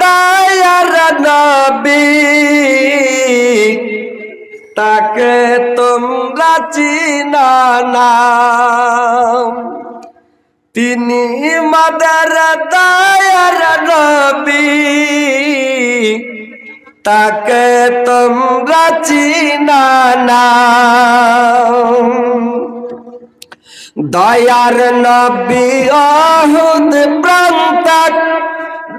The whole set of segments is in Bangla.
দায়ার নবী তাকে তোমরা চিনো না। তিনি মাদার দায়ার নবী তাকে তোমরা চিনো না। দয়ার নবী অহুদ প্রান্তক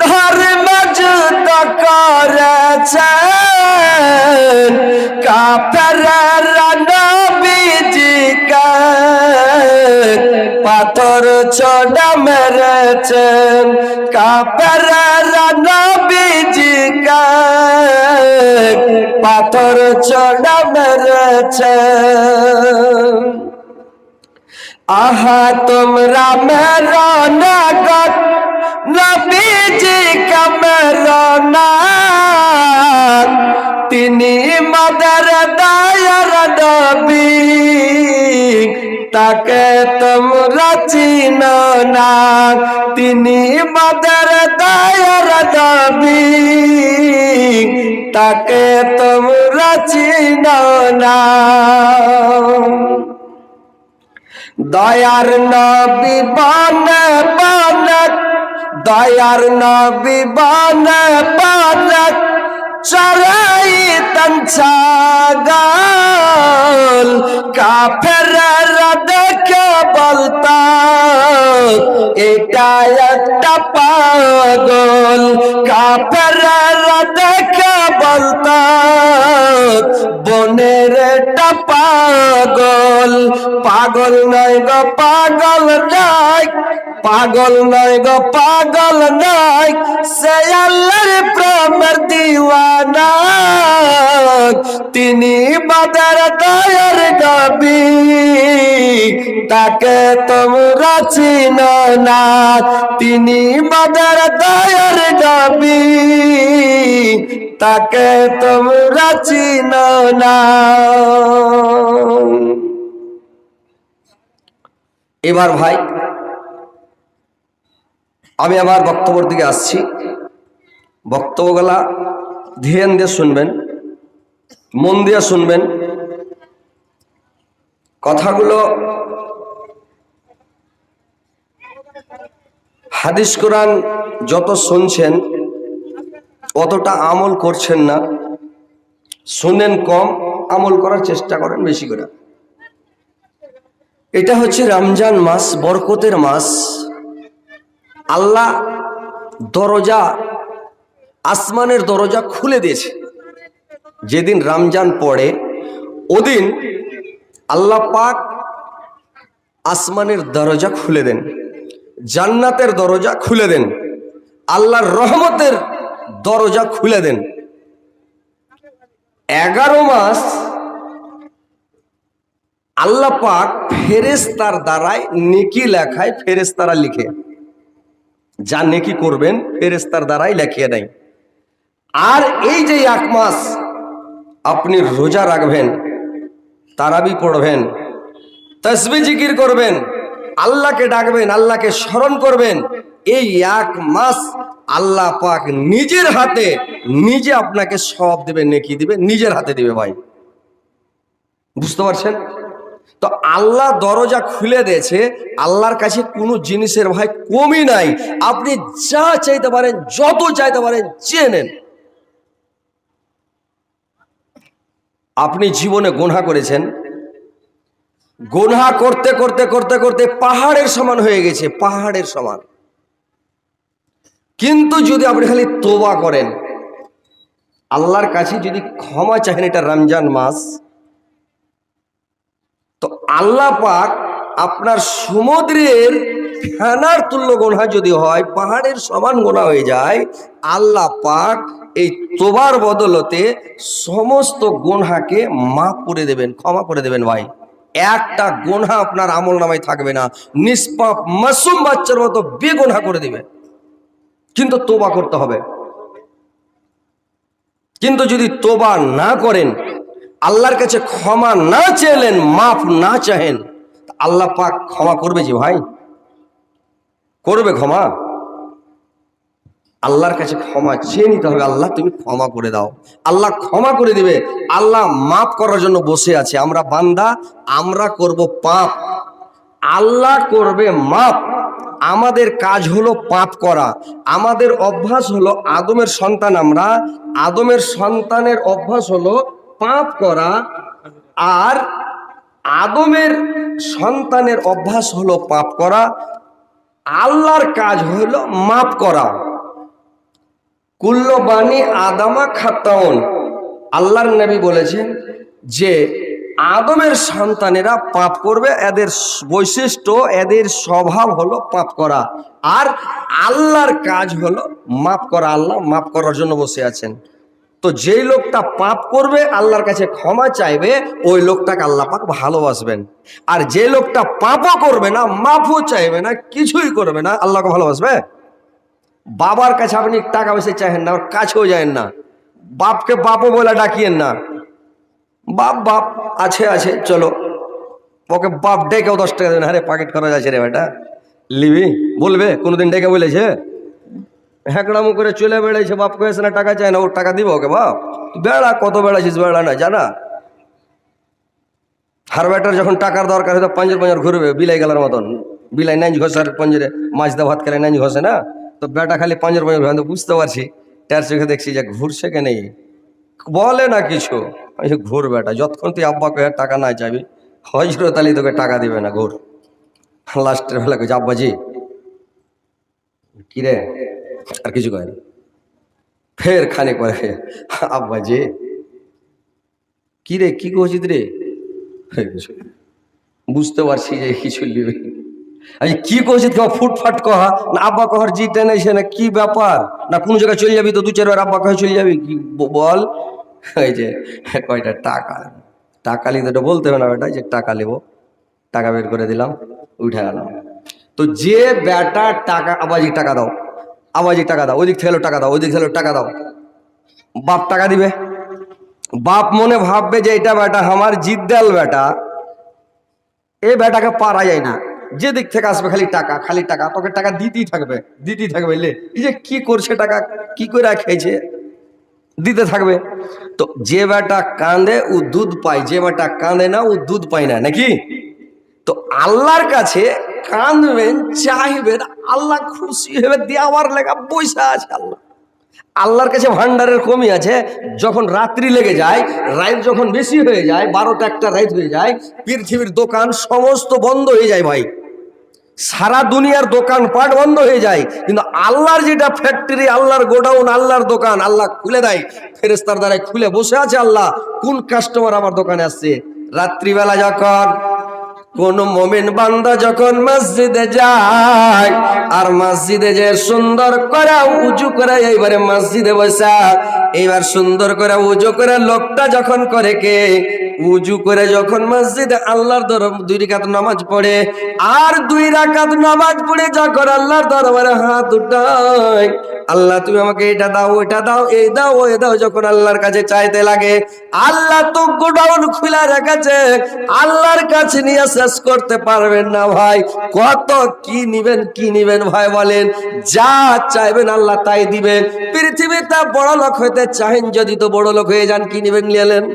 ধর্ম যুদ্ধ করেছেন। কাফেররা নবীজিকে পাথর ছোড়া মেরেছেন। কাফেররা নবীজিকে পাথর ছোড়া মেরেছেন। আহা তোমরা মেরো না গো নবীজি কে মেরো না। তিনি মাদার দায়ার নবী তাকে তোমরা চিনো না। তিনি মাদার দায়ার নবী তাকে তোমরা চিনো না। দয়ার নবী বনে বনে দয়ার নবী বনে বনে চরাইতেন ছাগল। কাফেররা দেখে বলতো এটা একটা পাগল। কাফেররা দেখে বলতো বনের একটা পাগল। পাগল নয় গো পাগল নয়, পাগল নয় গো পাগল নয়, সে আল্লাহর প্রেমের দিওয়ানা। তিনি মাদার দায়ার নবী তাকে তোমরা চিনো না। তিনি মাদার দায়ার নবী তাকে তোমরা চিনো না। এবার ভাই আমি আবার বক্তব্যের দিকে আসছি। বক্তব্যগুলা ধ্যান দিয়ে শুনবেন, মন দিয়ে শুনবেন। কথাগুলো হাদিস কোরআন যত শুনছেন অতটা আমল করছেন না। শুনেন কম, আমল করার চেষ্টা করেন বেশি করে। এটা হচ্ছে রমজান মাস, বরকতের মাস। আল্লাহ দরজা, আসমানের দরজা খুলে দিয়েছে। যেদিন রমজান পড়ে ওদিন আল্লাহ পাক আসমানের দরজা খুলে দেন, জান্নাতের দরজা খুলে দেন, আল্লাহর রহমতের দরজা খুলে দেন। 11 মাস আল্লাহ পাক ফেরেশতার দ্বারাই নেকি লেখায়, ফেরেশতারা লিখে যা নেকি করবেন ফেরেশতার দ্বারাই লেখিয়ে দেয়। আর এই যে 1 মাস আপনি রোজা রাখবেন, তারাবি পড়বেন, তাসবিহ জিকির করবেন, আল্লাহকে ডাকবেন, আল্লাহকে স্মরণ করবেন, এই 1 মাস আল্লাহ পাক নিজের হাতে নিজে আপনাকে সব দেবে, নেকি দিবে, নিজের হাতে দিবে। ভাই বুঝতে পারছেন তো? আল্লাহ দরজা খুলে দিয়েছে। আল্লাহর কাছে কোনো জিনিসের ভাই কমই নাই। আপনি যা চাইতে পারেন, যত চাইতে পারেন চেয়ে নেন। আপনি জীবনে গুনাহ করেছেন, গুনাহ করতে করতে করতে করতে পাহাড়ের সমান হয়ে গেছে, পাহাড়ের সমান। কিন্তু যদি আপনি খালি তওবা করেন, আল্লাহর কাছে যদি ক্ষমা চাহেন, এটা রমজান মাস, তো আল্লাহ পাক আপনার সমুদ্রের ফেনার তুল্য গুনাহ যদি হয়, পাহাড়ের সমান গুনাহ হয়ে যায়, আল্লাহ পাক এই তওবার বদলতে সমস্ত গুনাহকে মাফ করে দেবেন, ক্ষমা করে দেবেন। ভাই একটা গুনাহ আপনার আমল নামায় থাকবে না, নিষ্পাপ মাসুম বাচ্চার মতো বেগুনাহ করে দিবে। কিন্তু তওবা করতে হবে। কিন্তু যদি তওবা না করেন, আল্লাহর কাছে ক্ষমা না চাইলেন, মাফ না চাহেন, আল্লাহ পাক ক্ষমা করবে? যে ভাই করবে ক্ষমা? আল্লাহর কাছে ক্ষমা চেয়ে নিতে হবে, আল্লাহ তুমি ক্ষমা করে দাও, আল্লাহ ক্ষমা করে দিবে। আল্লাহ মাফ করার জন্য বসে আছে। আমরা বান্দা, আমরা করব পাপ, আল্লাহ করবে মাপ। আমাদের কাজ হলো পাপ করা। আমাদের অভ্যাস হলো, আদমের সন্তান আমরা, আদমের সন্তানের অভ্যাস হলো পাপ করা। আর আদমের সন্তানের অভ্যাস হলো পাপ করা, আল্লাহর কাজ হলো মাপ করা। কুল্লু বানি আদামা খাতাউন, আল্লাহর নবী বলেছেন যে আদমের সন্তানেরা পাপ করবে, এদের বৈশিষ্ট্য, এদের স্বভাব হলো পাপ করা। আর আল্লাহর কাজ হলো মাফ করা। আল্লাহ মাফ করার জন্য বসে আছেন। তো যেই লোকটা পাপ করবে, আল্লাহর কাছে ক্ষমা চাইবে, ওই লোকটাকে আল্লাহ পাক ভালোবাসবেন। আর যে লোকটা পাপও করবে না, মাফও চাইবে না, কিছুই করবে না, আল্লাহকে ভালোবাসবে? বাবার কাছে আপনি টাকা পয়সা চাইেন না, ওর কাছেও যায়েন না, বাপকে বাপও বলে ডাকিয়েন না। বাপ বাপ আছে আছে, চলো ওকে বাপ ডেকেও 10 টাকা দেবেন, আরে প্যাকেট করা যাচ্ছে রে বেটা, লিবি? বলবে কোনোদিন ডেকে বলেছে? হ্যাঁকড়ামো করে চলে বেড়াইছে, বাপ কয়েছে না টাকা চায় না, ওর টাকা দিব ওকে? বাপ বেড়া কত বেড়াইছিস, বেড়া না জানা? হার বেটার যখন টাকার দরকার হয়তো পাঞ্জর পাঞ্জর ঘুরবে বিলাই গেলার মতন। বিলাই নাইজ ঘষার পঞ্জরে মাছ দা ভাত খেলে নাইজ ঘষে না, তো বেটা খালি পাঞ্জর পাঞ্জর বুঝতে পারছি। টার চোখে দেখছি যে ঘুরছে কেন, বলে না কিছু, ঘুর বেটা, যতক্ষণ তুই আব্বাকে টাকা না চাবি হজরত আলী তোকে টাকা দিবে না, ঘুর। লাস্টের বেলা কইছে আব্বাজি কিরে, আর কিছু কয় না। ফের খানিক পরে আব্বাজি কিরে, কি করছিস রে? বুঝতে পারছি যে কিছু লিবে। আরে কি করছিস, ফুটফাট কহা না, আব্বা কহার জি টেনেছে না, কি ব্যাপার? না কোন জায়গায় চলে যাবি তো 2-4 বার আব্বা কহে চলে যাবি, কি বল? এই যে কয়টা টাকা, টাকা লিখতে তো বলতে হবে না বেটা, যে টাকা নেবো, টাকা বের করে দিলাম, উঠে গেলাম। তো যে বেটা টাকা, আবাজি টাকা দাও, আবাজি টাকা দাও, ওইদিক থেকে টাকা দাও, ওইদিক থেকে টাকা দাও, বাপ টাকা দিবে। বাপ মনে ভাববে যে এটা বেটা আমার জিদ্দাল বেটা, এ বেটাকে পারা যায় না, যে দিক থেকে আসবে খালি টাকা, খালি টাকা, তোকে টাকা দিতেই থাকবে, দিতেই থাকবে। এই যে কি করছে, টাকা কি করে খেয়েছে, দিতে থাকবে। তো যে বেটা কাঁদে ও দুধ পায়, যে বেটা কাঁদে না ও দুধ পায় না, নাকি? তো আল্লাহর কাছে কাঁদবেন, চাইবেন, আল্লাহ খুশি হবে, দেওয়ার লেখা পয়সা আছে আল্লাহ। আল্লাহর কাছে ভান্ডারের কমি আছে। যখন রাত্রি লেগে যায়, রাত যখন বেশি হয়ে যায়, 12টা-1টা রাত হয়ে যায়, পৃথিবীর দোকান সমস্ত বন্ধ হয়ে যায় ভাই, সারা দুনিয়ার দোকান পাট বন্ধ হয়ে যায়। কিন্তু আল্লাহর যেটা ফ্যাক্টরি, আল্লাহর গোডাউন, আল্লাহর দোকান, আল্লাহ খুলে দেয়, ফেরেশতার দ্বারাই খুলে বসে আছে আল্লাহ, কোন কাস্টমার আমার দোকানে আসছে। রাত্রিবেলা যখন কোন মুমিন বান্দা যখন মসজিদে যায়, আর মসজিদে যে সুন্দর করে উজু করে, এইবারে মসজিদে বসা, এইবার সুন্দর করে উজু করে লোকটা যখন করে, কে উজু করে যখন মসজিদে আল্লাহর দরবারে 2 রাকাত নামাজ পড়ে, আর 2 রাকাত নামাজ পড়ে যখন আল্লাহর দরবারে হাত উঠায়, আল্লাহ তুমি আমাকে এটা দাও, ওইটা দাও, এই দাও, ওই দাও, যখন আল্লাহর কাছে চাইতে লাগে, আল্লাহ তো গোডাউন খুলে রেখেছে, আল্লাহর কাছে নিয়ে শেষ করতে পারবেন না ভাই। কত কি নিবেন, কি নিবেন ভাই বলেন? যা চাইবেন আল্লাহ তাই দিবেন। পৃথিবীতে বড় লোক হইতে চাহেন যদি, তো বড় লোক হয়ে যান, কি নিবেন নিলেন?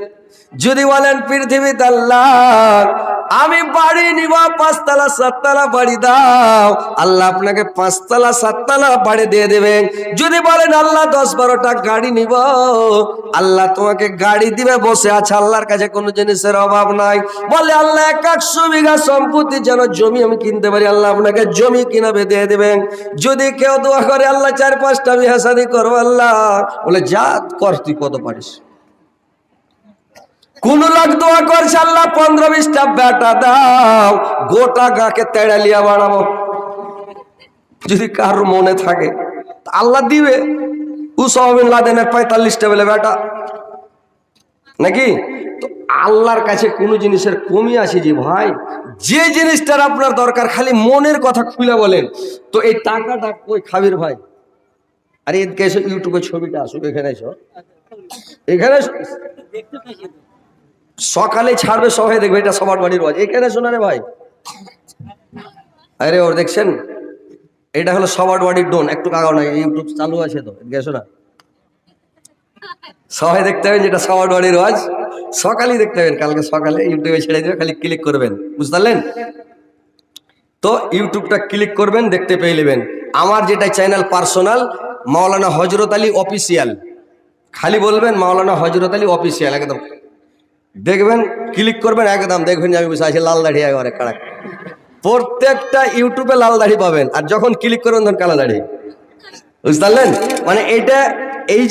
যদি বলেন পৃথিবীতে আল্লাহ আমি বাড়ি নিব, 5 তলা 7 তলা বাড়ি দাও, আল্লাহ আপনাকে 5 তলা 7 তলা বাড়ি দিয়ে দেবেন। যদি বলেন আল্লাহ 10-12টা গাড়ি নিব, আল্লাহ তোমাকে গাড়ি দিবে, বসে আছে, আল্লাহর কাছে কোনো জিনিসের অভাব নাই। বলে আল্লাহ 100 বিঘা সম্পত্তি যেন জমি আমি কিনতে পারি, আল্লাহ আপনাকে জমি কিনাবে দিয়ে দেবেন। যদি কেউ দোয়া করে আল্লাহ 4-5টা বিয়ে শাদী করবো, আল্লাহ বলে যা কর, তুই কত পারিস। কোন লোক দোয়া করছে আল্লাহ 15-20টা বেটা দাও, গোটা গাকে তেড়ালিয়া বাড়াবো। যদি কার মনে থাকে আল্লাহ দিবে। উসামা বিন লাদেনের 45টা বলে বেটা, নাকি? তো আল্লাহর কাছে কোনো জিনিসের কমি আছে যে ভাই? যে জিনিসটার আপনার দরকার, খালি মনের কথা খুলে বলেন। তো এই টাকাটা কই খাবির ভাই? আরে এদিকে এসো, ইউটিউবে ছবিটা আসুক, এখানে এসো, এখানে সকালে ছাড়বে, সবাই দেখবে, এটা সবার বাড়ির ওয়াজ, এখানে শোনা রে ভাই। আরে ওর দেখছেন এটা হলো সবার বাড়ির ডোন, একটু কাগাও না, ইউটিউব চালু আছে তো, গেছো না? সবাই দেখতে পাবেন, যেটা সবার বাড়ির ওয়াজ সকালেই দেখতে পাবেন, কালকে সকালে ইউটিউবে ছেড়ে দেবে, খালি ক্লিক করবেন, বুঝতে পারলেন? তো ইউটিউবটা ক্লিক করবেন, দেখতে পেয়ে নেবেন। আমার যেটা চ্যানেল পার্সোনাল, মাওলানা হযরত আলী অফিসিয়াল, খালি বলবেন মাওলানা হযরত আলী অফিসিয়াল, একদম দেখবেন, ক্লিক করবেন, একদম দেখবেন যে আমি বসে আছি, লাল দাড়ি একেবারে কাড়াক। প্রত্যেকটা ইউটিউবে লাল দাড়ি পাবেন, আর যখন ক্লিক করবেন তখন কালো দাড়ি, বুঝতে পারলেন? মানে এটা এই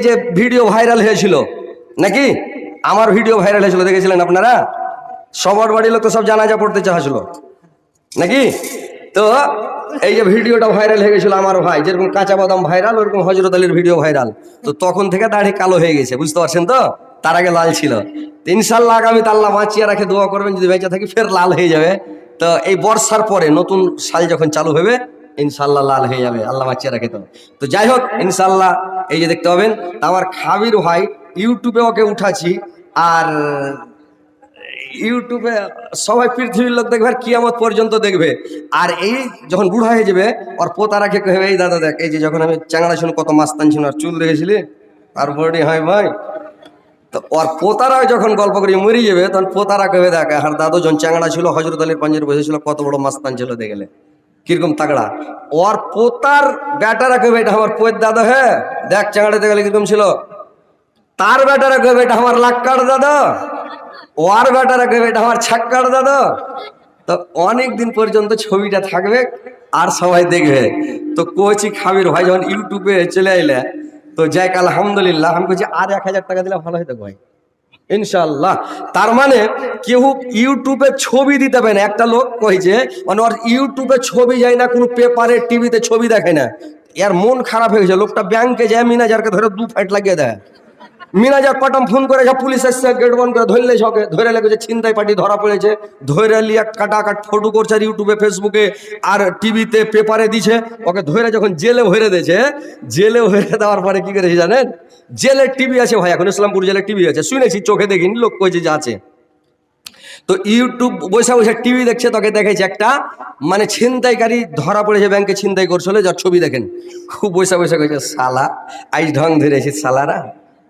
যে ভিডিও ভাইরাল হয়েছিল নাকি, আমার ভিডিও ভাইরাল হয়েছিল, দেখেছিলেন আপনারা? সবার বাড়ির লোক তো সব জানাজা পড়তে চাচ্ছিল নাকি? তো এই যে ভিডিওটা ভাইরাল হয়ে গেছিল, আমার ভাই যেরকম কাঁচা বাদাম ভাইরাল, ওরকম হযরত আলীর ভিডিও ভাইরাল। তো তখন থেকে দাড়ি কালো হয়ে গেছে, বুঝতে পারছেন তো? তার আগে লাল ছিল। তো ইনশাল্লাহ আগামীতে আল্লাহ বাঁচিয়ে রাখে, দোয়া করবেন, যদি বেঁচে থাকি ফের লাল হয়ে যাবে। তো এই বর্ষার পরে নতুন সাল যখন চালু হবে, ইনশাল্লাহ লাল হয়ে যাবে, আল্লাহ বাঁচিয়ে রাখে। তো যাই হোক, ইনশাল্লাহ এই যে দেখতে পাবেন, আমার খাবির ভাই ইউটিউবে ওকে উঠাচ্ছি, আর ইউটিউবে সবাই পৃথিবীর লোক দেখবে, আর কিয়ামত পর্যন্ত দেখবে। আর এই যখন বুড়া হয়ে যাবে, ওর পোতারাকে কহবে, এই দাদা দেখ, এই যে যখন আমি চাংড়া ছিল কত মাস্তান ছিল, আর চুল দেখেছিলি, আর বডি হয় ভাই। তো ওর পোতারা যখন গল্প করে মরে যাবে, তখন পোতারা কহবে, দেখ আর দাদু যখন চাংড়া ছিল, হযরত আলীর পাঞ্জের বসেছিল, কত বড় মাস্তান ছিল দেখলে, কিরকম তাগড়া। ওর পোতার বেটারা কহবে, এটা আমার পোয়ের দাদা, হ্যাঁ দেখ চাংড়াতে গেলে কিরকম ছিল। তার বেটারা কহবে, এটা আমার লাক্কার দাদা। ওর বেটারা কহবে, এটা আমার ছাক্কার দাদা। তো অনেক দিন পর্যন্ত ছবিটা থাকবে, আর সবাই দেখবে। তো কোচি খাবির ভাই যখন ইউটিউবে চলে আইলে, তো যাই আলহামদুলিল্লাহ, আমি বলছি আর 1000 টাকা দিলে ভালো হতো ভাই, ইনশাল্লাহ। তার মানে কেউ ইউটিউবে ছবি দিতে পারে না। একটা লোক কইছে, মানে ওর ইউটিউবে ছবি যায় না, কোনো পেপারে টিভিতে ছবি দেখায় না। এর মন খারাপ হয়ে গেছে। লোকটা ব্যাংকে যায়, ম্যানেজারকে ধরে 2 ফাইট লাগিয়ে দেয়। ম্যানেজার পাঠাম ফোন করে, পুলিশ এসছে, গেট বন্ধ করে ধরলে, সকে ধরে লেগেছে, ছিনতাই পার্টি ধরা পড়েছে, ধরে লিয়ে কাটাকাট ফটো করছে, আর ইউটিউবে ফেসবুকে আর টিভিতে পেপারে দিছে। ওকে ধরে যখন জেলে ভরে দিয়েছে, জেলে ভরে দেওয়ার পরে কি করেছে জানেন? জেলে টিভি আছে ভাই, এখন ইসলামপুর জেলে টিভি আছে, শুনেছি, চোখে দেখিনি, লোক কইছে যে আছে। তো ইউটিউব বসে বসে টিভি দেখছে, তোকে দেখেছে একটা মানে ছিনতাইকারী ধরা পড়েছে, ব্যাংকে ছিনতাই করছিল, যার ছবি দেখেন, খুব বসে বসে কইছে, শালা আইস ঢং ধরেছিস শালারা,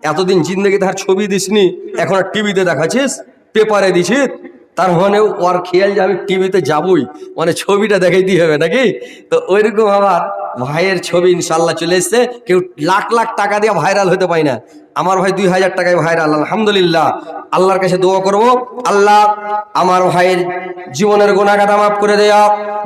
এতদিন জিন্দগি তার ছবি দিসনি, এখন আর টিভিতে দেখাচ্ছিস, পেপারে দিছিস। তার মানে ওর খেয়াল যে আমি টিভিতে যাবই, মানে ছবিটা দেখাই দিয়ে হবে নাকি। তো ওইরকম আমার ভাইয়ের ছবি ইনশাল্লাহ চলে এসছে। কেউ লাখ লাখ টাকা দিয়ে ভাইরাল হতে পারে না, আমার ভাই 2000 টাকায় ভাইরাল, আলহামদুলিল্লাহ। আল্লাহর কাছে দোয়া করব, আল্লাহ আমার ভাইয়ের জীবনের গুনাহগাটা মাফ করে দেয়া,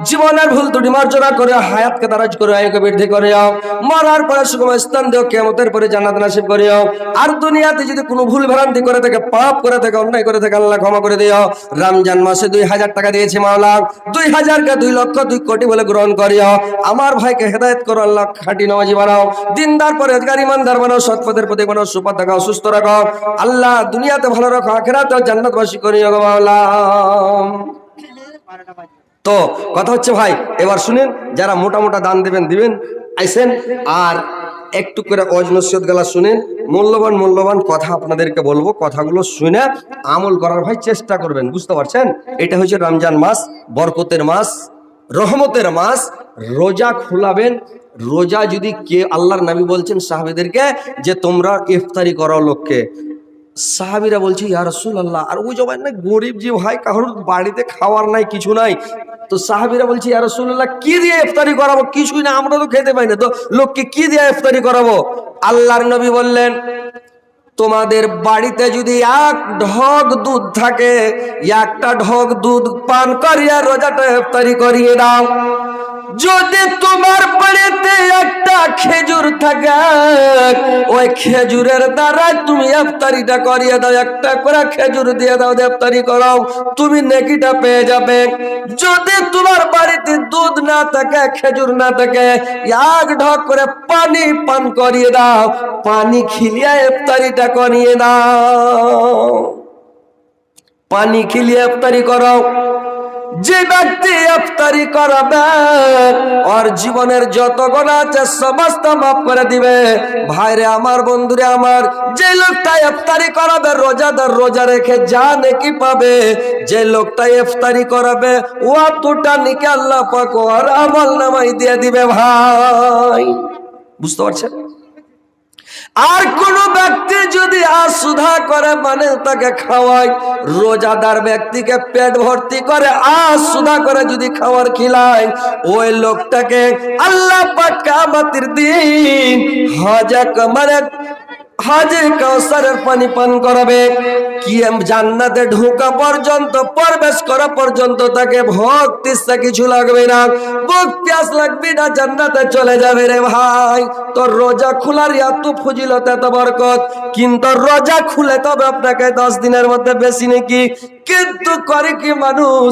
জীবনের ভুল ত্রুটি মার্জনা করে, হায়াতকে দারাজ করে, আয়ুকে বৃদ্ধি করে দাও, মরার পরে সুখময় স্থান দিও, কিয়ামতের পরে জান্নাত নসিব করে দাও। আর দুনিয়াতে যদি কোনো ভুল ভ্রান্তি করে থাকে, পাপ করে থাকে, অন্যায় করে থাকে, আল্লাহ ক্ষমা করে দিও। রমজান মাসে 2000 টাকা দিয়েছি মাওলা, 2000 কে 2 লক্ষ 2 কোটি বলে গ্রহণ করিও। আমার ভাইকে হেদায়েত করো আল্লাহ, খাঁটি নামাজি বানাও, দিনদার পরেজগার ইমানদার বানাও, সৎ পথের প্রতি বানাও, সুপথ দেখাও, সুস্থ রাখো আল্লাহ, দুনিয়াতে ভালো রাখো, আখিরাতে জান্নাতবাসী করিও গো মাওলা। তো কথা হচ্ছে ভাই, এবার শুনেন, যারা মোটা মোটা দান দেবেন দিবেন, আইসেন, আর একটু করে ওয়াজ নসিহত গেলা শুনেন, মূল্যবান মূল্যবান কথা আপনাদেরকে বলবো, কথাগুলো শুনে আমল করার ভাই চেষ্টা করবেন, বুঝতে পারছেন? এটা হচ্ছে রমজান মাস, বরকতের মাস, রহমতের মাস। রোজা খোলাবেন, রোজা যদি কে, আল্লাহর নবী বলছেন সাহাবীদেরকে যে তোমরা ইফতারি করাও লোককে। সাহাবীরা বলছে ইয়া রাসূলুল্লাহ, আর ওই জবান না গরিব যে ভাই, কারোর বাড়িতে খাওয়ার নাই, কিছু নাই। তো সাহাবীরা বলছে ইয়া রাসূলুল্লাহ, কি দিয়ে ইফতারি করাবো? কিছুই না, আমরা তো খেতে পাই না, তো লোককে কি দিয়ে ইফতারি করাবো? আল্লাহর নবী বললেন, তোমাদের বাড়িতে যদি 1 ঢক দুধ থাকে, একটা ঢক দুধ পান করিয়া রোজাটা ইফতারি করিয়ে দাও। যদি তোমার বাড়িতে একটা খেজুর থাকে, ওই খেজুরের দ্বারা তুমি ইফতারিটা করিয়ে দাও, একটা করে খেজুর দিয়ে দাও, ইফতারি করাও, তুমি নেকিটা পেয়ে যাবে। যদি তোমার বাড়িতে দুধ না থাকে, খেজুর না থাকে, 1 ঢক করে পানি পান করিয়ে দাও, পানি খিলিয়ে ইফতারিটা করিয়ে দাও, পানি খিলিয়ে ইফতারি করাও। যে ব্যক্তি ইফতারি করবে ওর জীবনের যত গুনাহ আছে সমস্ত মাফ করে দিবে। ভাইরে আমার, বন্ধুরে আমার, যে লোকটা ইফতারি করাবে রোজাদার রোজা রেখে যা নেকি পাবে, যে লোকটা ইফতারি করাবে ও অতটা নেকি আল্লাহ পাক ওর আমলনামায় দিয়ে দিবে। ভাই বুঝতে পারছেন? আর কোন ব্যক্তি যদি আসুধা করে মানে তাকে খাওয়ায়, রোজাদার ব্যক্তিকে পেট ভর্তি করে আসুধা করে যদি খাবার খিলায়, ওই লোকটাকে আল্লাহ পাক কিয়ামতের দিন হাজে কাউসারের পানি পান করাবে। কি জান্নাতে ঢোকা পর্যন্ত, প্রবেশ করা পর্যন্ত তাকে ভোগ তৃষ্ণা কিছু লাগবে না, ভোগ প্যাস লাগবে না, জান্নাতে চলে যাবে রে ভাই। তোর রোজা খোলার এত ফজিলত, এত বরকত, কিন্তু রোজা খুলে তবে আপনাকে 10 দিনের মধ্যে বেশি নাকি। কিন্তু করে কি মানুষ,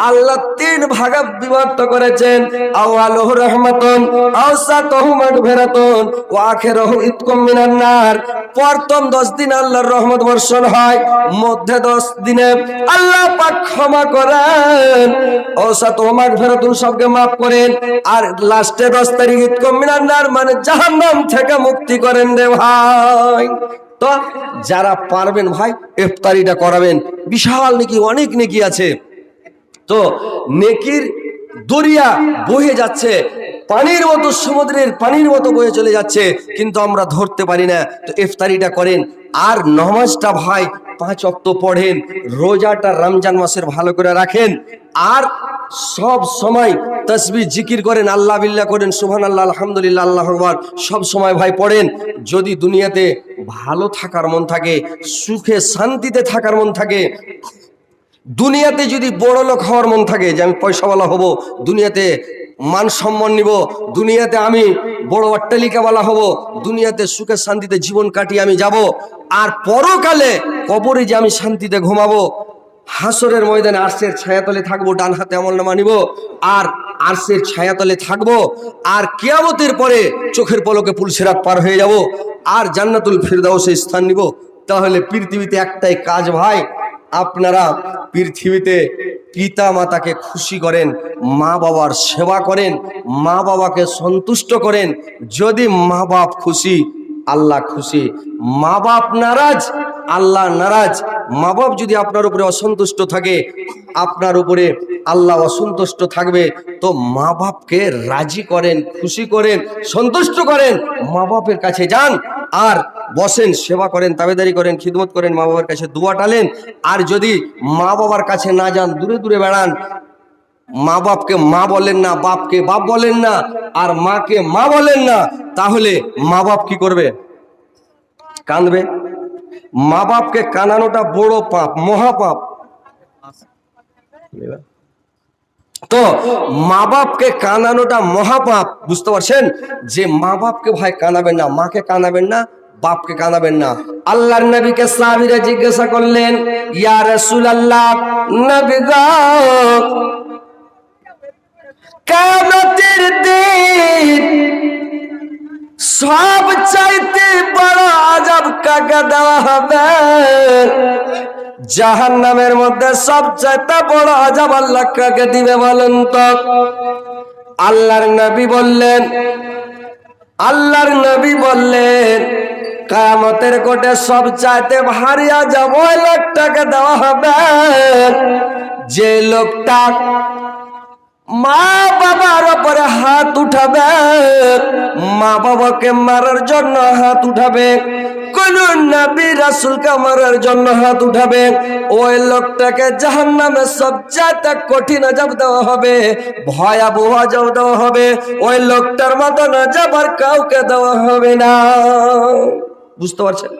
আল্লাহ 3 ভাগে বিভক্ত করেছেন, আওয়ালুহু রাহমাতুন, আওসাতুহু মাগফিরাতুন, ওয়া আখিরুহু ইতকুম মিনান নার। প্রথম 10 দিন আল্লাহর রহমত বর্ষণ হয়, মধ্যে 10 দিনে আল্লাহ পাক ক্ষমা করেন, আওসাতুহু মাগফিরাতুন সবকে maaf করেন, আর লাস্টে 10 তারিখ ইতকুম মিনান নার মানে জাহান্নাম থেকে মুক্তি করেন রে ভাই। তো যারা পারবেন ভাই ইফতারিটা করাবেন, বিশাল নেকি, অনেক নেকি আছে। তো নেকির দরিয়া বয়ে যাচ্ছে, পানির মতো, সমুদ্রের পানির মতো বয়ে চলে যাচ্ছে, কিন্তু আমরা ধরতে পারি না। তো ইফতারিটা করেন, আর নামাজটা ভাই 5 ওয়াক্ত পড়েন, রোজাটা রমজান মাসের ভালো করে রাখেন, আর সব সময় তাসবিহ জিকির করেন, আল্লাহ বিল্লাহ করেন, সুবহানাল্লাহ, আলহামদুলিল্লাহ, আল্লাহু আকবার সব সময় ভাই পড়েন। যদি দুনিয়াতে ভালো থাকার মন থাকে, সুখে শান্তিতে থাকার মন থাকে, দুনিয়াতে যদি বড় লোক হওয়ার মন থাকে, যে আমি পয়সাওয়ালা হব, দুনিয়াতে মান সম্মান নিব, দুনিয়াতে আমি বড় অট্টালিকাওয়ালা হব, দুনিয়াতে সুখে শান্তিতে জীবন কাটিয়ে আমি যাব, আর পরকালে কবরে যে আমি শান্তিতে ঘুমাবো, হাসরের ময়দানে আরশের ছায়াতলে থাকবো, ডান হাতে আমলনামা নিব আর আরশের ছায়াতলে থাকবো, আর কিয়ামতের পরে চোখের পলকে পুলসিরাত পার হয়ে যাব, আর জান্নাতুল ফিরদাউসে স্থান নিব। তাহলে পৃথিবীতে একটাই কাজ ভাই, আপনারা পৃথিবীতে পিতা মাতাকে খুশি করেন, মা বাবার সেবা করেন, মা বাবাকে সন্তুষ্ট করেন। যদি মা বাপ খুশি, আল্লাহ খুশি। মা বাপ নারাজ, আল্লাহ নারাজ। মা বাপ যদি আপনার উপরে অসন্তুষ্ট থাকে, আপনার উপরে আল্লাহ অসন্তুষ্ট থাকবে। তো মা বাপকে রাজি করেন, খুশি করেন, সন্তুষ্ট করেন, মা বাপের কাছে যান আর বসেন, সেবা করেন, তাবেদারি করেন, খিদমত করেন, মা বাবার কাছে দোয়া টালেন। আর যদি মা বাবার কাছে না যান, দূরে দূরে বেড়ান, মা বাপকে মা বলেন না, বাপকে বাপ বলেন না, আর মাকে মা বলেন না, তাহলে মা বাপ কি করবে? কাঁদবে। মা বাপকে কানানোটা বড় পাপ, মহাপাপ। তো মা বাপকে কানানোটা মহাপাপ, বুঝতে পারছেন? যে মা বাপকে ভাই কানাবেন না, মাকে কানাবেন না, বাপকে কানাবেন না। আল্লাহর নবীকে সাহাবীরা জিজ্ঞাসা করলেন, ইয়া রাসূলুল্লাহ, নবী গো, কিয়ামতের দিন সব চাইতে বড় আযাব কাকে দেওয়া হবে? জাহান্নামের মধ্যে সবচাইতে বড় আযাব আল্লাহ কাকে দিবে বলেন তো? আল্লাহর নবী বললেন কিয়ামতের কোটে সবচাইতে ভারী আযাব ওই লোকটাকে দেওয়া হবে যে লোকটা মা বাবার উপরে হাত উঠাবে, মা বাবাকে মারার জন্য হাত উঠাবে, কোন নবী রাসূলকে মারার জন্য হাত উঠাবে, ওই লোকটাকে জাহান্নামে সবচেয়ে কঠিন আযাব দেওয়া হবে, ভয়াবহ আযাব দেওয়া হবে। ওই লোকটার মতো আযাব আর কাউকে দেওয়া হবে না। বুঝতে পারছেন?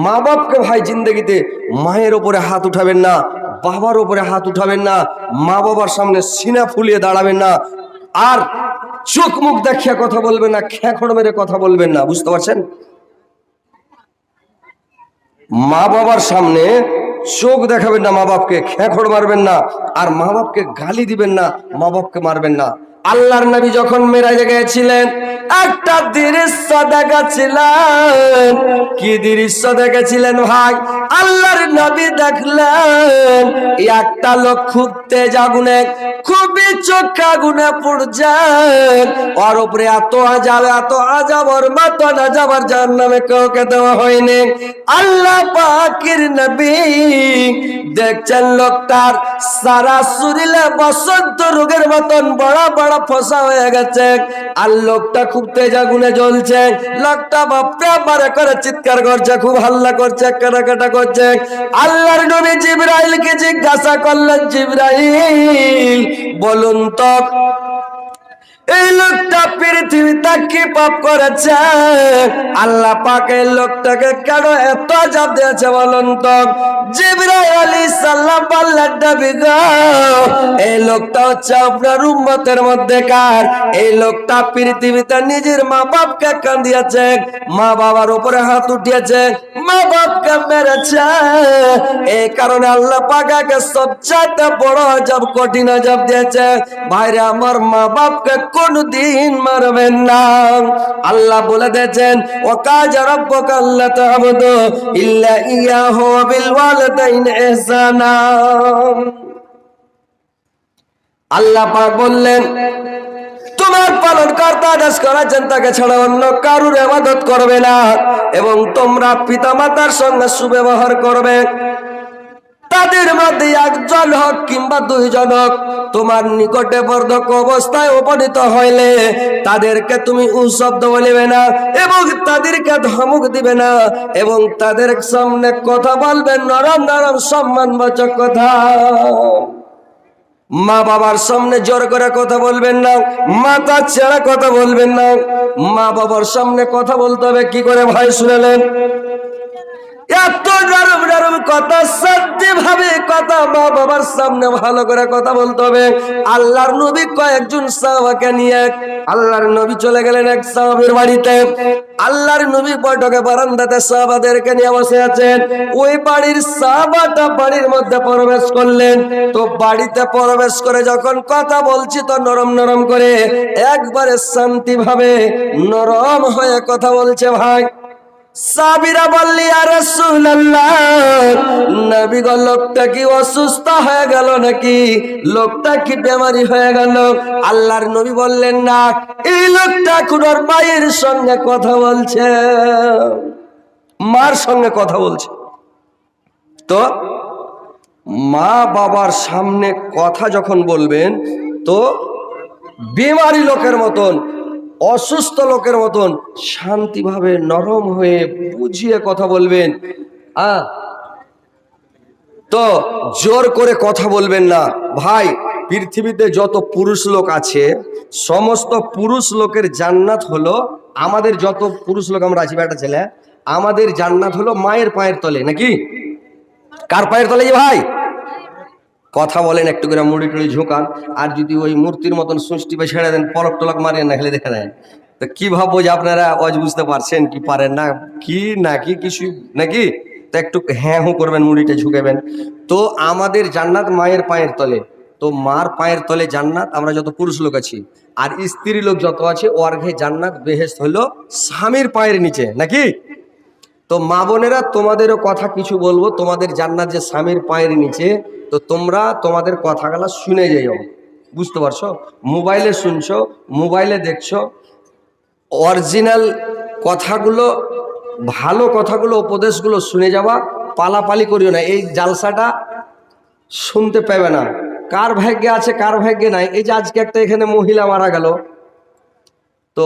মা বাপকে ভাই জিন্দেগিতে মায়ের ওপরে হাত উঠাবেন না, বাবার ওপরে হাত উঠাবেন না, মা বাবার সামনে সিনা ফুলিয়ে দাঁড়াবেন না, আর চোখ মুখ দেখিয়ে কথা বলবেন না, খেঁকড় মেরে কথা বলবেন না। বুঝতে পারছেন? মা বাবার সামনে চোখ দেখাবেন না, মা বাপকে খেঁকড় মারবেন না, আর মা বাপকে গালি দিবেন না, মা বাপকে মারবেন না। আল্লাহর নবী যখন মেরাজে গিয়েছিলেন একটা দৃশ্য দেখাচ্ছিলেন। কি দৃশ্য দেখেছিলেন ভাই? আল্লাহর নবী দেখলেন একটা লোক খুব তেজ আগুনে, খুবই চোখে আগুনে পুড়ছে, ওর উপরে এত আজাব ওর মাথা না যাবার জাহান্নামে কাউকে দেওয়া হয়নি। আল্লাহ পাকের নবী দেখছেন লোকটার সারা শরীরে বসন্ত রোগের মতন বড় বড় ফসা হয়ে গেছে, আর লোকটা খুব তেজ আগুনে জ্বলছে। লোকটা বাপরে বারে করে চিৎকার করছে, খুব হাল্লা করছে, কাটাকাটা করছে। আল্লাহর নবী জিবরাইলকে জিজ্ঞাসা করলেন, জিবরাইল বলুন তো এই লোকটা পৃথিবীতে কি পাপ করেছে? আল্লাহ পাক এই লোকটাকে কেন এত আযাব দিয়েছে বলুন তো? জিবরাইল আলাইহিস সালাম বললেন, নবী গো, এই লোকটা হচ্ছে আপনার উম্মতের মধ্যে কার? এই লোকটা পৃথিবীতে নিজের মা বাপকে কাঁদিয়েছে, মা বাবার উপরে হাত উঠিয়েছে, মা বাপকে মেরেছে। এই কারণে আল্লাহ পাককে সবচেয়ে বড় আযাব, কঠিন আযাব দিয়েছে। ভাইরে আমার, মা বাপকে কোনদিন মারবেন না। আল্লাহ বলে দিয়েছেন, ওয়াকাযা রাব্বুকা আল্লা তা'বুদু ইল্লা ইয়াহু ওয়া বিল ওয়ালিদাইনি ইহসানা। আল্লাহ পাক বললেন, তোমার পালনকর্তা আদেশ করেছেন তাকে ছাড়া অন্য কারুর ইবাদত করবে না, এবং তোমরা পিতামাতার সঙ্গে সুব্যবহার করবে। তাদের মধ্যে একজন হোক কিংবা দুইজন হোক, তোমার নিকটে বার্ধক্য অবস্থায় উপনীত হইলে তাদেরকে তুমি শব্দ বলিবে না, এবং তাদেরকে ধমক দিবে না, এবং তাদের সামনে কথা বলবে নরম নরম সম্মানবাচক কথা। মা বাবার সামনে জোর করে কথা বলবেন না, মাথা ছেড়ে কথা বলবেন না। মা বাবার সামনে কথা বলতে হবে কি করে ভাই শুনলেন? এত নরম নরম কথা, সত্যি ভাবে কথা, মা বাবার সামনে ভালো করে কথা বলতে হবে। আল্লাহর নবী কয়েকজন সাহাবাকে নিয়ে আল্লাহর নবী চলে গেলেন এক সাহাবীর বাড়িতে। আল্লাহর নবী বৈঠকে বারান্দাতে সাহাবাদেরকে নিয়ে বসে আছেন। ওই বাড়ির সাহাবাটা বাড়ির মধ্যে প্রবেশ করলেন। তো বাড়িতে প্রবেশ করে যখন কথা বলছি তো নরম নরম করে, একবারে শান্তি ভাবে নরম হয়ে কথা বলছে ভাই। সাহাবীরা বলল, ইয়া রাসূলুল্লাহ, নবী গো, লোকটা কি অসুস্থ হয়ে গেল নাকি? লোকটা কি বেমারি হয়ে গেল? আল্লাহর নবী বললেন, না, এই লোকটা এখন ওর মায়ের সঙ্গে কথা বলছে, মার সঙ্গে কথা বলছে। তো মা বাবার সামনে কথা যখন বলবেন, তো বেমারি লোকের মতন, অসুস্থ লোকের মতন শান্তিভাবে নরম হয়ে বুঝিয়ে কথা বলবেন। তো জোর করে কথা বলবেন না ভাই। পৃথিবীতে যত পুরুষ লোক আছে, সমস্ত পুরুষ লোকের জান্নাত হলো, আমাদের যত পুরুষ লোক আমরা আছি বেটা ছেলে, আমাদের জান্নাত হলো মায়ের পায়ের তলে। নাকি? কার পায়ের তলে ভাই? কথা বলেন, একটু করে মুড়ি টুড়ি ঝোঁকান, আর যদি ওই মূর্তির মতন সুষ্টি পে ছেড়ে দেন, পলক টলক মারিয়ে না খেলে দেখে দেন, তো কি ভাববো যে আপনারা অজ বুঝতে পারছেন কি পারেন না, কি নাকি কিছু নাকি? তো একটু হ্যাঁ হু করবেন, মুড়িটা ঝুঁকাবেন। তো আমাদের জান্নাত মায়ের পায়ের তলে। তো মার পায়ের তলে জান্নাত, আমরা যত পুরুষ লোক আছি। আর স্ত্রী লোক যত আছে, অর্ঘে জান্নাত বেহেশত হলো স্বামীর পায়ের নিচে। নাকি? তো মা বোনেরা, তোমাদেরও কথা কিছু বলবো। তোমাদের জান্নাত যে স্বামীর পায়ের নিচে, তো তোমরা তোমাদের কথাগুলো শুনে যাইও। বুঝতে পারছো? মোবাইলে শুনছো, মোবাইলে দেখছো, অরিজিনাল কথাগুলো, ভালো কথাগুলো, উপদেশগুলো শুনে যাওয়া। পালাপালি করিও না। এই জালসাটা শুনতে পাবে না। কার ভাগ্যে আছে কার ভাগ্যে নাই। এই যে আজকে একটা এখানে মহিলা মারা গেল, তো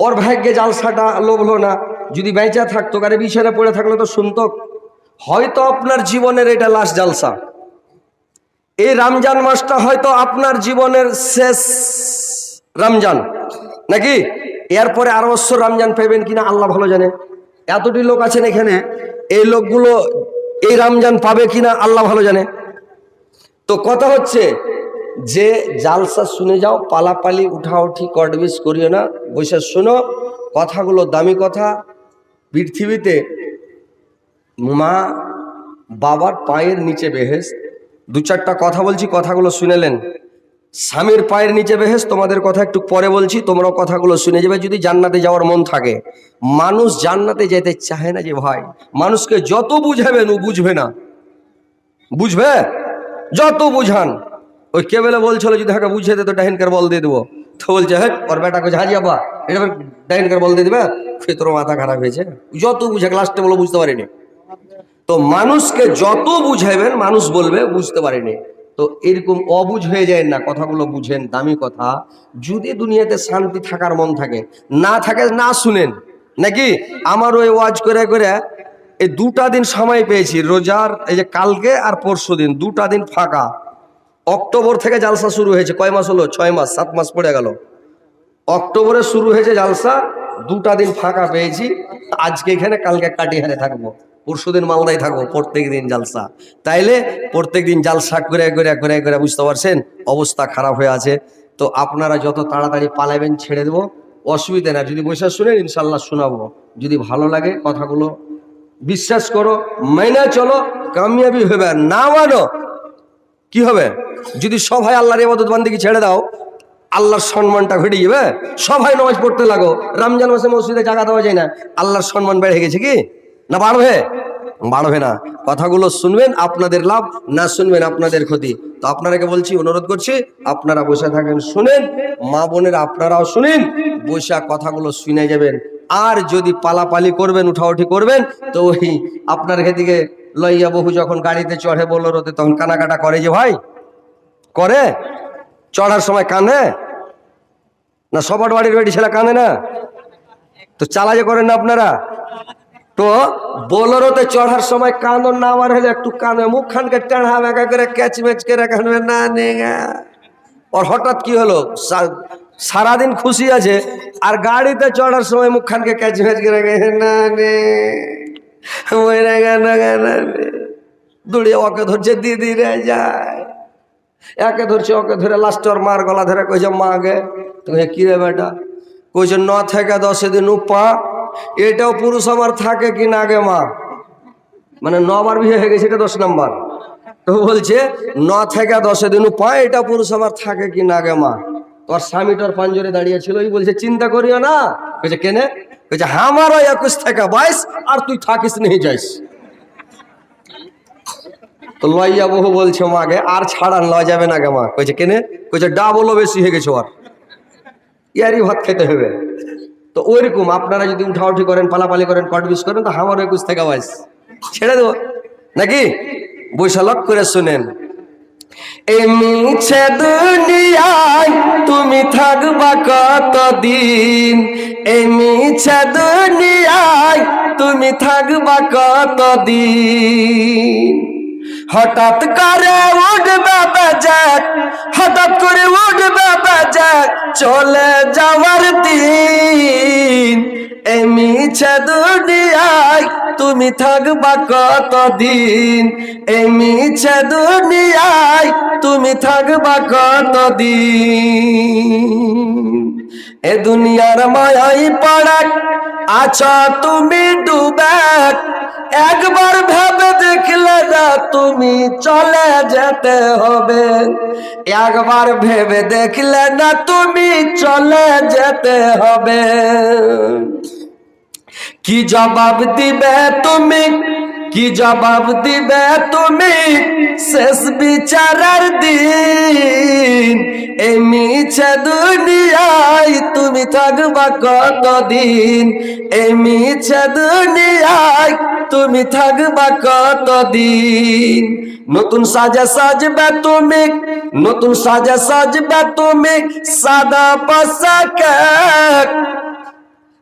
ওর ভাগ্যে জালসাটা লোভলো না। যদি বেঁচে থাকতো, কারে বিছানা পড়ে থাকলো তো শুনতো। হয়তো আপনার জীবনের এটা লাস্ট জালসা। এই রমজান মাসটা হয়তো আপনার জীবনের শেষ রমজান। নাকি? এরপরে আরো বছর রমজান পাইবেন কিনা আল্লাহ ভালো জানে। এতটি লোক আছেন এখানে, এই লোকগুলো এই রমজান পাবে কিনা আল্লাহ ভালো জানে। তো কথা হচ্ছে যে জালসা শুনে যাও, পালাপালি উঠাউঠি কটবিস করিও না, বসে শোনো কথাগুলো, দামি কথা। পৃথিবীতে মা বাবার পায়ের নিচে বেহেশত। দু চারটা কথা বলছি, কথাগুলো শুনেলেন। স্বামীর পায়ের নিচে বেহেস, তোমাদের কথা একটু পরে বলছি, তোমরা কথাগুলো শুনে যাবে। যদি জান্নাতে যাওয়ার মন থাকে, মানুষ জান্নাতে যেতে চায় না যে ভাই, মানুষকে যত বুঝাবেন ও বুঝবে না, বুঝবে যত বুঝান। ওই কে বেলে বলছিল যদি হাকে বুঝে দে তো ডাহিনকার বল দিয়ে দেবো, তো বলছে হ্যাঁ ওর বেটা কোথায় হাজি আব্বা এটা ডাহিনকার বল দিয়ে দেবে, তোর মাথা খারাপ হয়েছে, যত বুঝে লাস্টে বলো বুঝতে পারিনি। তো মানুষকে যত বুঝাইবেন মানুষ বলবে বুঝতে পারিনি। তো এরকম অবুঝ হয়ে যায় না, কথাগুলো বুঝেন, দামি কথা। যদি দুনিয়াতে শান্তি থাকার মন থাকে, না থাকে না শুনেন নাকি। আমার ওই ওয়াজ করে করে এই 2টা দিন সময় পেয়েছি, রোজার এই যে কালকে আর পরশু দিন 2টা দিন ফাঁকা। অক্টোবর থেকে জালসা শুরু হয়েছে, কয় মাস হলো? 6 মাস 7 মাস পড়ে গেল। অক্টোবরে শুরু হয়েছে জালসা, 2টা দিন ফাঁকা পেয়েছি। আজকে এখানে, কালকে কাটিহারে থাকবো, পরশুদিন মালদায় থাকবো, প্রত্যেক দিন জালসা। তাইলে প্রত্যেক দিন জালসা করে করে করে করে বুঝতে পারছেন অবস্থা খারাপ হয়ে আছে। তো আপনারা যত তাড়াতাড়ি পালাবেন ছেড়ে দেবো, অসুবিধা না। যদি বসে শুনেন ইনশাল্লাহ শোনাবো, যদি ভালো লাগে কথাগুলো বিশ্বাস করো, মেনে চলো, কামিয়াবি হবে। না মানো কি হবে? যদি সবাই আল্লাহর ইবাদত বান্দিকে ছেড়ে দাও, আল্লাহর সম্মানটা ঘটে যাবে। সবাই নামাজ পড়তে লাগো, রমজান মাসে মসজিদে জায়গা দেওয়া যায় না, আল্লাহর সম্মান বেড়ে গেছে কি না? বাড়বে? বাড়বে না। কথাগুলো শুনবেন আপনাদের লাভ, না শুনবেন আপনাদের ক্ষতি। তো আপনারাকে বলছি, অনুরোধ করছি, আপনারা বসে থাকেন, শুনেন, মা বোনের আপনারাও শুনেন, বসে কথাগুলো শুনে যাবেন। আর যদি পালাপালি করবেন, উঠাউঠি করবেন, তো ওই আপনার দিকে লইয়া বহু যখন গাড়িতে চড়ে বোলেরোতে, তখন কানাকাটা করে যে ভাই, করে চড়ার সময় কাঁদে না? সবার বাড়ির বেটি ছেলে কাঁদে না? তো চালাজে করেন না আপনারা? তো বোলেরোতে চড়ার সময় কাঁদন না, আমার হলে একটু কাঁদে, মুখখানকে টেढ़া বেঁকা করে ক্যাচ ম্যাচ করে কাঁদবে না নেগা। ওর হঠাৎ কি হলো, সারাদিন খুশি আছে, আর গাড়িতে চড়ার সময় মুখখানকে ক্যাচ ম্যাচ করে না নে দৌড়িয়ে ওকে ধরছে, দিদি রে যায়, একে ধরছে ওকে ধরে, লাস্ট ওর মার গলা ধরে কইছে মা গে। তো কি রে বেটা? কইছে 9 থেকে 10 দিন উপা। এটাও পুরুষ আমার থাকে কি না গে মা? মানে 9 বার বিয়ে হয়ে গেছে, এটা 10 নম্বর। তো বলছে 9 থেকে 10 দিন উপা, এটা পুরুষ আমার থাকে কি না গে মা? তোর স্বামীটার পাঞ্জরে দাঁড়িয়ে ছিল, ওই বলছে চিন্তা করিও না। কইছে কেনে? কইছে আমারও 21 থেকে 22, আর তুই থাকিস নেই যাইস। তো লইয়া বহু বলছে মাকে আর ছাড়ান লওয়া যাবে না গে মা। কইছে কেনে? কইছে ডাবলও বেশি হয়ে গেছে, আর ইয়ারই ভাত খেতে হবে। তো ওইরকম আপনারা যদি উঠাউঠি করেন, পালাপালি করেন, কটবিস করেন, তো আমারও 21 থেকে 22 ছেড়ে দেবো নাকি? বৈশা লক করে শুনেন। এই মিছে দুনিয়ায় তুমি থাকবা কতদিন, এই মিছে দুনিয়ায় তুমি থাকবা কতদিন। হঠাৎ করে উঠবে বাজার, হঠাৎ করে উঠবে বাজার, চলে যাওয়ার দিন। এই মিছে দুনিয়ায় তুমি থাকবা কতদিন, এই মিছে দুনিয়ায় তুমি থাকবা কতদিন। এ দুনিয়ার মায়াই পড়ে আছো তুমি ডুবে, একবার ভেবে দেখলে না তুমি চলে যেতে হবে, একবার ভেবে দেখলে না তুমি চলে যেতে হবে। কি জবাব দিবে তুমি, কি জবাব দিবে তুমি শেষ বিচারের দিন। এই মিছে দুনিয়ায় তুমি থাকবা কতদিন, এই মিছে দুনিয়ায় তুমি থাকবা কতদিন। নতুন সাজে সাজবে তুমি, নতুন সাজে সাজবে তুমি, সাদা পোশাকে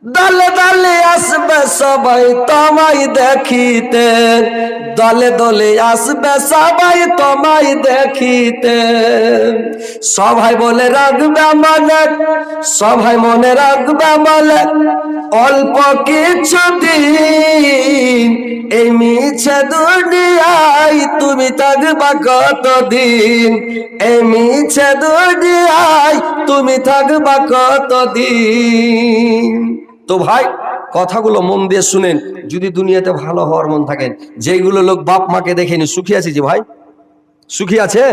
দলে দলে আসবে সবাই তোমায় দেখিতে, দলে দলে আসবে সবাই তোমায় দেখিতে। সবাই বলে রাখবে মনে, সবাই মনে রাখবে বলে অল্প কিছু দিন। এই মিছে দুনিয়ায় তুমি থাকবা কতদিন, এই মিছে দুনিয়ায় তুমি থাকবা কতদিন। তো ভাই কথাগুলো মন দিয়ে শুনেন, যদি দুনিয়াতে ভালো হওয়ার মন থাকেন। যেগুলো লোক বাপ মাকে দেখেনি সুখী আছে, যে ভাই সুখী আছে,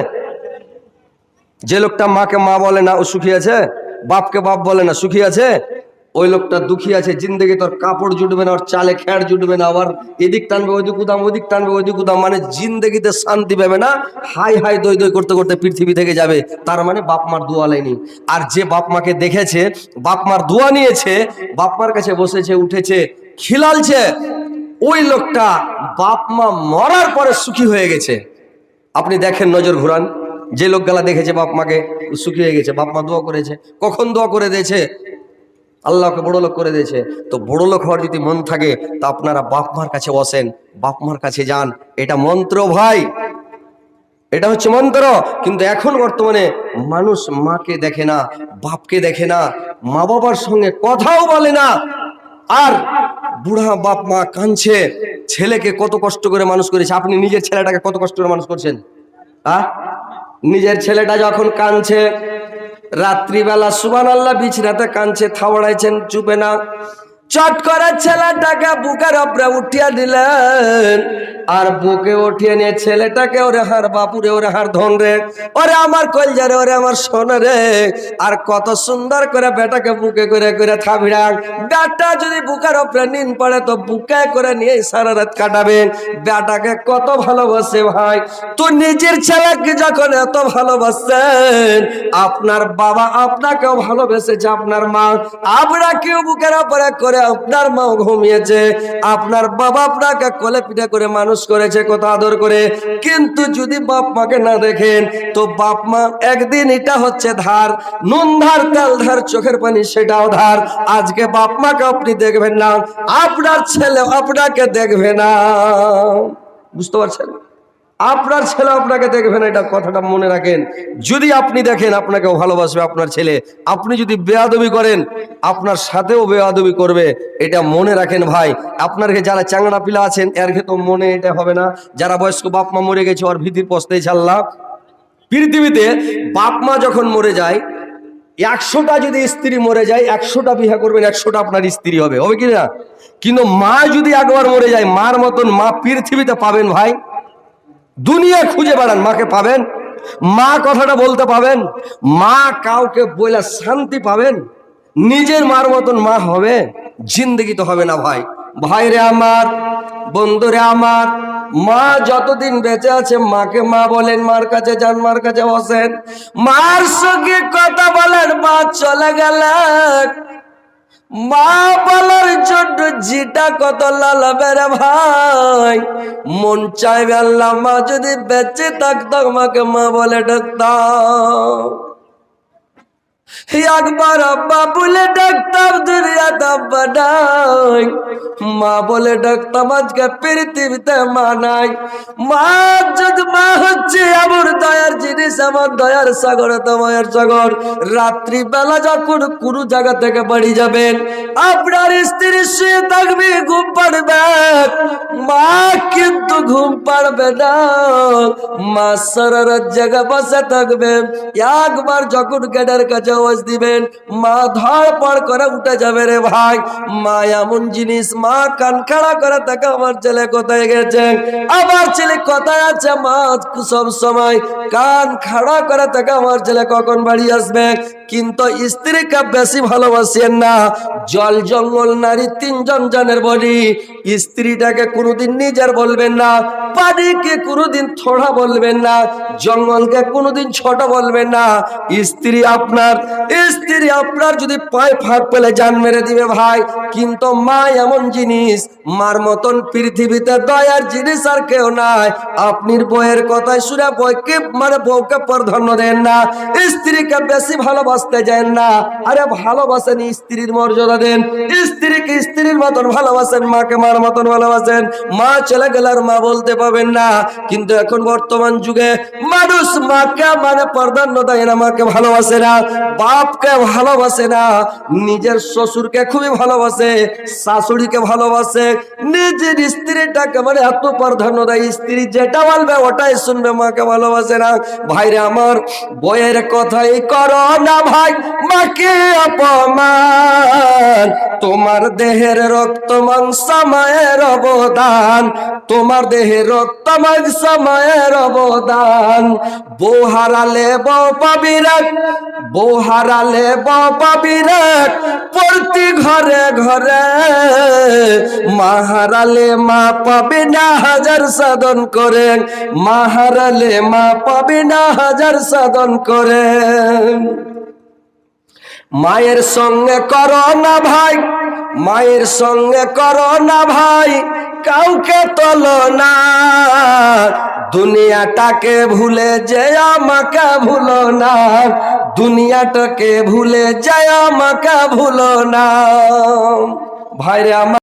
যে লোকটা মাকে মা বলে না ও সুখী আছে, বাপকে বাপ বলে না সুখী আছে, ওই লোকটা দুঃখী আছে। জিন্দগি তোর কাপড় জুটবে না, ওর চালে খ্যাট জুটবে না, আবার এদিক টানবে ওইদিক উদাম, ওইদিক টানবে ওইদিক উদাম, মানে জিন্দগিতে শান্তি পাবে না, হাই হাই দই দই করতে করতে পৃথিবী থেকে যাবে। তার মানে বাপ মার দোয়া লাইনি। আর যে বাপ মাকে দেখেছে, বাপ মার দোয়া নিয়েছে, বাপ মার কাছে বসেছে, উঠেছে, খিলালছে, ওই লোকটা বাপ মা মরার পরে সুখী হয়ে গেছে। আপনি দেখেন, নজর ঘুরান, যে লোকগুলা দেখেছে বাপ মাকে সুখী হয়ে গেছে, বাপ মা দোয়া করেছে। কখন দোয়া করে দিয়েছে? আল্লাহকে বড় লোক করে দিয়েছে। তো বড় লোক হওয়ার যদি মন থাকে তা আপনারা বাপ মার কাছে বসেন, বাপ মার কাছে যান। এটা মন্ত্র ভাই, এটা হচ্ছে মন্ত্র। কিন্তু এখন বর্তমানে মানুষ মাকে দেখে না, বাপকে দেখে না, মা বাবার সঙ্গে কথাও বলে না। আর বুড়া বাপ মা কাঁদছে, ছেলেকে কত কষ্ট করে মানুষ করেছে। আপনি নিজের ছেলেটাকে কত কষ্ট করে মানুষ করছেন? নিজের ছেলেটা যখন কাঁদছে, রাত্রিবেলা সুবহানাল্লাহ বিছনাতে কাঁদছে, থাবড়াইছেন, চুপে না, চট করে ছেলেটাকে বুকের উপরে উঠিয়ে দিলেন। আর বুকে উঠিয়ে নিয়ে ছেলেটাকে, ওরে হার বাপুরে, ওরে হার ধন রে, ওরে আমার কলজা রে, ওরে আমার সোনা রে। আর কত সুন্দর করে বেটাকে বুকে করে করে থাবিড়ান। বেটা যদি বুকের উপরে নিন পড়ে তো বুকে করে নিয়ে সারা রাত কাটাবেন। বেটাকে কত ভালোবাসে ভাই। তো নিজের ছেলেকে যখন এত ভালোবাসেন, আপনার বাবা আপনাকেও ভালোবেসেছে, আপনার মা আপনাকেও বুকের উপরে করে, আপনার মাও ঘুমিয়েছে, আপনার বাবা আপনাকে কোলে পিঠে করে মানুষ করেছে, কত আদর করে। কিন্তু যদি বাপ মাকে না দেখেন তো বাপ মা একদিন এটা হচ্ছে ধার, নুন ধার, তেল ধার, চোখের পানি সেটাও ধার। আজকে বাপ মাকে আপনি দেখবেন না, আপনার ছেলে আপনাকে দেখবে না। বুঝতে পারছেন? আপনার ছেলে আপনাকে দেখবে না, এটা কথাটা মনে রাখেন। যদি আপনি দেখেন আপনাকেও ভালোবাসবে আপনার ছেলে। আপনি যদি বেয়াদবি করেন আপনার সাথেও বেয়াদবি করবে, এটা মনে রাখেন ভাই। আপনারকে যারা চাংড়া পিলা আছেন এর তো মনে এটা হবে না। যারা বয়স্ক বাপ মা মরে গেছে ওর ভীতির পস্তেই ছাড়লাম। পৃথিবীতে বাপ মা যখন মরে যায়, 100টা যদি স্ত্রী মরে যায়, 100টা বিয়ে করবেন, 100টা আপনার স্ত্রী হবে, হবে কি না? কিন্তু মা যদি একবার মরে যায়, মার মতন মা পৃথিবীতে পাবেন ভাই? দুনিয়া খুঁজে বেড়ান, মাকে পাবেন? মা কথাটা বলতে পাবেন? মা কাউকে বলে শান্তি পাবেন? নিজের মার মতন মা হবে? জিন্দগি তো হবে না ভাই। ভাইরে আমার, বন্ধুরে আমার, মা যতদিন বেঁচে আছে মাকে মা বলেন, মার কাছে যান, মার কাছে বসেন, মার সঙ্গে কথা বলেন। মা চলে গেলেন, মা বলার জন্য যেটা কত লালাবে রে ভাই। মন চাইবে আল্লাহ মা যদি বেঁচে থাকতো আমাকে মা বলে ডাকতাম, একবার আব্বা বলে ডাকতাম, দুনিয়াতে আব্বা নাই, মা বলে ডাকতাম। আজকে পৃথিবীতে মা নাই। মা যদি মা হচ্ছে আমার দয়ার জিনিস, আমার দয়ার সাগর, তোমার সাগর। রাত্রি বেলা যখন কোনো জায়গা থেকে বাড়ি যাবেন, আপনার স্ত্রী শুয়ে থাকবে, ঘুম পাড়বে, মা কিন্তু ঘুম পাড়বে না। মা সারা রাত জায়গা বসে থাকবে। একবার যখন গেটের কাছে আওয়াজ দিবেন, মা ধড়পড় করে উঠে যাবে রে ভাই। মা এমন জিনিস, মা কান খাড়া করে থাকে, আমার ছেলে কোথায় গেছে, আমার ছেলে কোথায় আছে। মা সব সময় কান খাড়া করে থাকে, আমার ছেলে কখন বাড়ি আসবে। কিন্তু স্ত্রীকে বেশি ভালোবাসেন না। জল জঙ্গল নারী তিনজন জানের বলি, স্ত্রীটাকে কোনোদিন নিজের বলবেন না, পানিকে কোনোদিন থোড়া বলবেন না, জঙ্গলকে কোনোদিন ছোট বলবেন না। স্ত্রী আপনার যদি পায়ে ফাঁক পেলে জান মেরে দিবে ভাই। কিন্তু মা এমন জিনিস, মার মতন পৃথিবীতে দয়ার জিনিস আর কেউ নাই। আপনি বইয়ের কথায় শুনে বউকে বউকে প্রাধান্য দেন না, স্ত্রীকে বেশি ভালোবাসতে যান না। আরে ভালোবাসেন, স্ত্রীর মর্যাদা দেন, স্ত্রীকে স্ত্রীর মতন ভালোবাসেন, মাকে মার মতন ভালোবাসেন। মা চলে গেলে আর মা বলতে পাবেন না। কিন্তু এখন বর্তমান যুগে মানুষ মাকে প্রাধান্য দেয় না, মাকে ভালোবাসে না। বাপকে ভালোবাসে না, নিজের শ্বশুরকে খুবই ভালোবাসে, শাশুড়িকে ভালোবাসে, নিজের স্ত্রীটাকে মানে এত প্রাধান্য দেয়, স্ত্রী যেটা বলবে ওটাই শুনবে, মাকে ভালোবাসে না। ভাইরে আমার, বইয়ের কথাই করো না ভাই মাকে অপমান, তোমার দেহের রক্ত মাংস মায়ের অবদান, তোমার দেহের রক্ত মাংস মায়ের অবদান। বউ হারালে বউ পাবি রাখ, বউ হারালে বউ পাবি রাখ, প্রতি ঘরে ঘরে। মা হারালে মা পাবে না হাজার সাধন করে, মা হারালে মা পাবে না হাজার সাধন করে। মায়ের সঙ্গে করো না ভাই, মায়ের সঙ্গে করো না ভাই কাউকে তোলো না, দুনিয়াটাকে ভুলে যেও আমাকে ভুলো না, দুনিয়াটাকে ভুলে যেও আমাকে ভুলো না। ভাইরে আমার